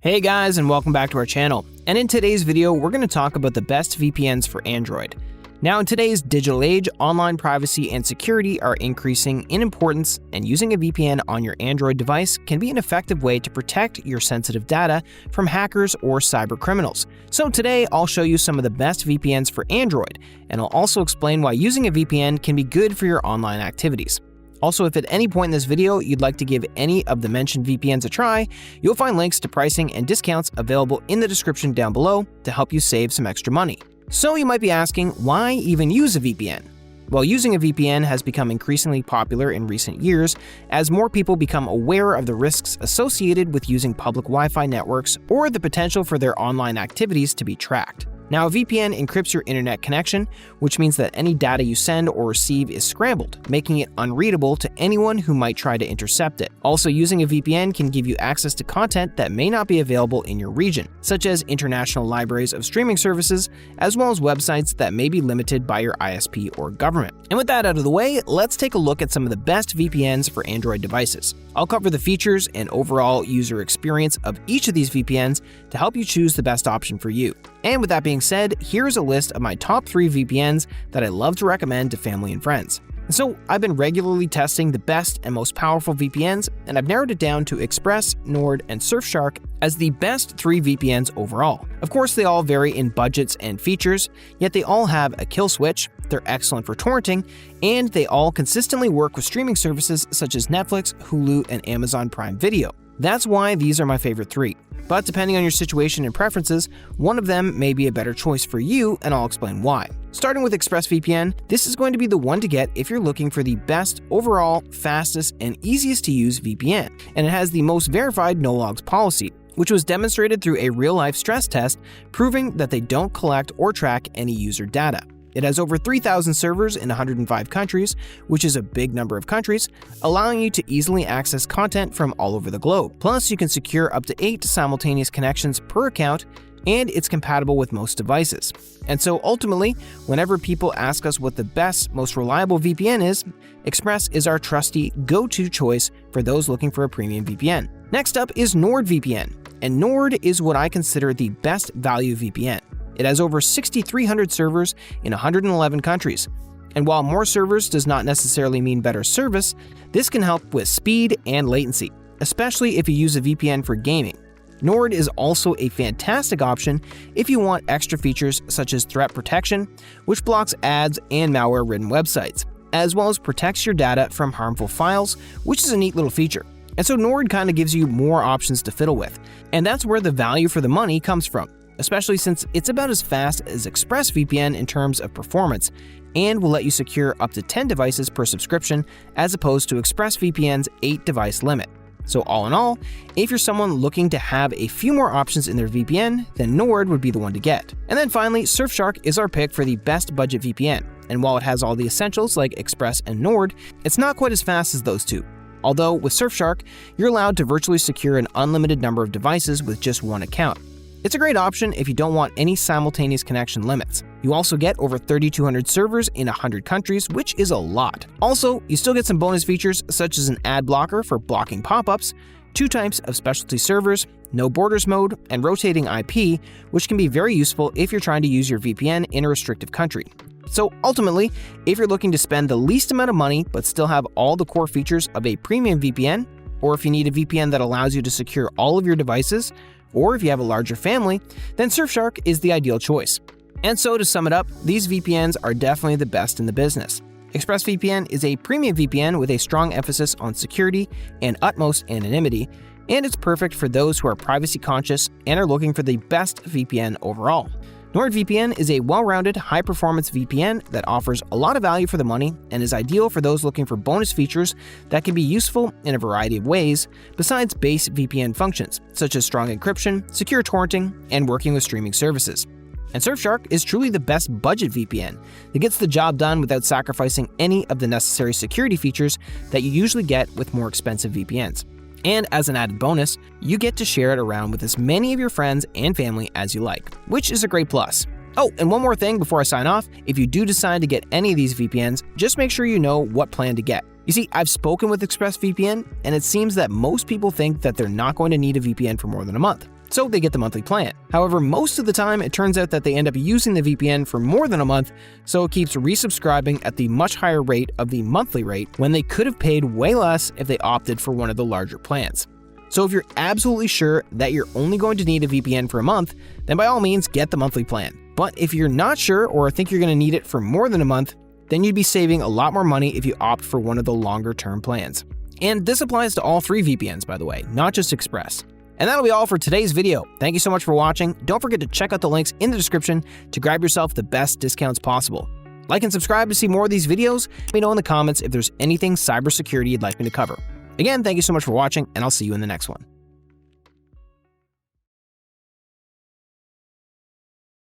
Hey guys, and welcome back to our channel. And in today's video, we're going to talk about the best VPNs for Android. Now, in today's digital age, online privacy and security are increasing in importance, and using a VPN on your Android device can be an effective way to protect your sensitive data from hackers or cyber criminals. So today, I'll show you some of the best VPNs for Android, and I'll also explain why using a VPN can be good for your online activities. Also, if at any point in this video you'd like to give any of the mentioned VPNs a try, you'll find links to pricing and discounts available in the description down below to help you save some extra money. So you might be asking, why even use a VPN? Well, using a VPN has become increasingly popular in recent years as more people become aware of the risks associated with using public Wi-Fi networks or the potential for their online activities to be tracked. Now, a VPN encrypts your internet connection, which means that any data you send or receive is scrambled, making it unreadable to anyone who might try to intercept it. Also, using a VPN can give you access to content that may not be available in your region, such as international libraries of streaming services, as well as websites that may be limited by your ISP or government. And with that out of the way, let's take a look at some of the best VPNs for Android devices. I'll cover the features and overall user experience of each of these VPNs to help you choose the best option for you. And with that being said, here's a list of my top 3 VPNs that I love to recommend to family and friends. So I've been regularly testing the best and most powerful VPNs, and I've narrowed it down to Express, Nord, and Surfshark as the best 3 VPNs overall. Of course, they all vary in budgets and features, yet they all have a kill switch, they're excellent for torrenting, and they all consistently work with streaming services such as Netflix, Hulu, and Amazon Prime Video. That's why these are my favorite 3. But depending on your situation and preferences, one of them may be a better choice for you, and I'll explain why. Starting with ExpressVPN, this is going to be the one to get if you're looking for the best overall, fastest, and easiest to use VPN, and it has the most verified no-logs policy, which was demonstrated through a real-life stress test proving that they don't collect or track any user data. It has over 3,000 servers in 105 countries, which is a big number of countries, allowing you to easily access content from all over the globe. Plus, you can secure up to 8 simultaneous connections per account, and it's compatible with most devices. And so ultimately, whenever people ask us what the best, most reliable VPN is, Express is our trusty go-to choice for those looking for a premium VPN. Next up is NordVPN, and Nord is what I consider the best value VPN. It has over 6,300 servers in 111 countries. And while more servers does not necessarily mean better service, this can help with speed and latency, especially if you use a VPN for gaming. Nord is also a fantastic option if you want extra features such as threat protection, which blocks ads and malware-ridden websites, as well as protects your data from harmful files, which is a neat little feature. And so Nord kind of gives you more options to fiddle with, and that's where the value for the money comes from, especially since it's about as fast as ExpressVPN in terms of performance and will let you secure up to 10 devices per subscription as opposed to ExpressVPN's 8-device limit. So all in all, if you're someone looking to have a few more options in their VPN, then Nord would be the one to get. And then finally, Surfshark is our pick for the best budget VPN. And while it has all the essentials like Express and Nord, it's not quite as fast as those two. Although with Surfshark, you're allowed to virtually secure an unlimited number of devices with just one account. It's a great option if you don't want any simultaneous connection limits. You also get over 3,200 servers in 100 countries, which is a lot. Also, you still get some bonus features such as an ad blocker for blocking pop-ups, 2 types of specialty servers, no borders mode, and rotating IP, which can be very useful if you're trying to use your VPN in a restrictive country. So ultimately, if you're looking to spend the least amount of money but still have all the core features of a premium VPN, or if you need a VPN that allows you to secure all of your devices, or if you have a larger family, then Surfshark is the ideal choice. And so to sum it up, these VPNs are definitely the best in the business. ExpressVPN is a premium VPN with a strong emphasis on security and utmost anonymity, and it's perfect for those who are privacy conscious and are looking for the best VPN overall. NordVPN is a well-rounded, high-performance VPN that offers a lot of value for the money and is ideal for those looking for bonus features that can be useful in a variety of ways besides base VPN functions, such as strong encryption, secure torrenting, and working with streaming services. And Surfshark is truly the best budget VPN that gets the job done without sacrificing any of the necessary security features that you usually get with more expensive VPNs. And as an added bonus, you get to share it around with as many of your friends and family as you like, which is a great plus. Oh, and one more thing before I sign off, if you do decide to get any of these VPNs, just make sure you know what plan to get. You see, I've spoken with ExpressVPN, and it seems that most people think that they're not going to need a VPN for more than a month. so they get the monthly plan. However, most of the time, it turns out that they end up using the VPN for more than a month, so it keeps resubscribing at the much higher rate of the monthly rate when they could have paid way less if they opted for one of the larger plans. So if you're absolutely sure that you're only going to need a VPN for a month, then by all means get the monthly plan. But if you're not sure or think you're going to need it for more than a month, then you'd be saving a lot more money if you opt for one of the longer term plans. And this applies to all 3 VPNs, by the way, not just Express. And that'll be all for today's video. Thank you so much for watching. Don't forget to check out the links in the description to grab yourself the best discounts possible. Like and subscribe to see more of these videos. Let me know in the comments if there's anything cybersecurity you'd like me to cover. Again, thank you so much for watching, and I'll see you in the next one.